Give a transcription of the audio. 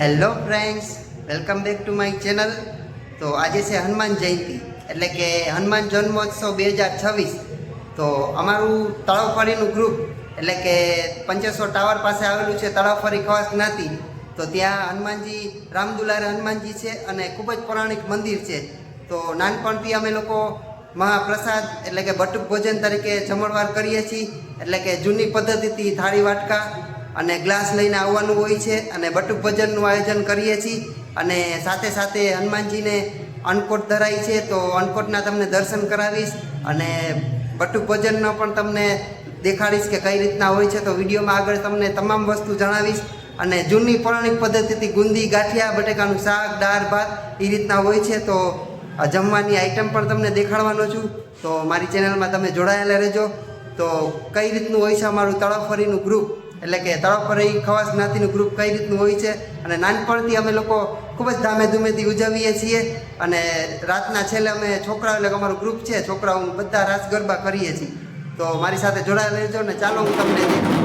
Hello friends, welcome back to my channel. તો આજે છે હનુમાન જયંતિ એટલે કે હનુમાન જન્મોત્સવ 2026. તો અમારું તળાવફળીનું ગ્રુપ એટલે કે પંચેશ્વર ટાવર પાસે આવેલું છે તળાવફળી ખવાસ જ્ઞાતિ. તો ત્યાં હનુમાનજી રામદુલારે હનુમાનજી છે અને ખૂબ જ પૌરાણિક મંદિર છે. તો નાનપણથી અમે લોકો મહાપ્રસાદ એટલે કે બટુક ભોજન તરીકે જમણવાર કરીએ છીએ. એટલે કે જૂની પદ્ધતિથી થાળી વાટકા અને ગ્લાસ લઈને આવવાનું હોય છે અને બટુક ભજનનું આયોજન કરીએ છીએ. અને સાથે સાથે હનુમાનજીને અન્નકોટ ધરાય છે, તો અન્નકોટના તમને દર્શન કરાવીશ અને બટુક ભજનનો પણ તમને દેખાડીશ કે કઈ રીતના હોય છે. તો વિડીયોમાં આગળ તમને તમામ વસ્તુ જણાવીશ. અને જૂની પૌરાણિક પદ્ધતિથી ગુંદી, ગાંઠિયા, બટેકાનું શાક, દાળ, ભાત એ રીતના હોય છે. તો જમવાની આઈટમ પણ તમને દેખાડવાનો છું. તો મારી ચેનલમાં તમે જોડાયેલા રહેજો. તો કઈ રીતનું હોય છે અમારું તળાવફળીનું ગ્રુપ એટલે કે તળાવફળી ખવાસ જ્ઞાતિનું ગ્રુપ કઈ રીતનું હોય છે, અને નાનપણથી અમે લોકો ખૂબ જ ધામે ધૂમેથી ઉજવીએ છીએ. અને રાતના છેલ્લે અમે છોકરાઓ એટલે અમારું ગ્રુપ છે છોકરાઓ બધા રાસ ગરબા કરીએ છીએ. તો મારી સાથે જોડાયેલા રહેજો ને ચાલો હું તમને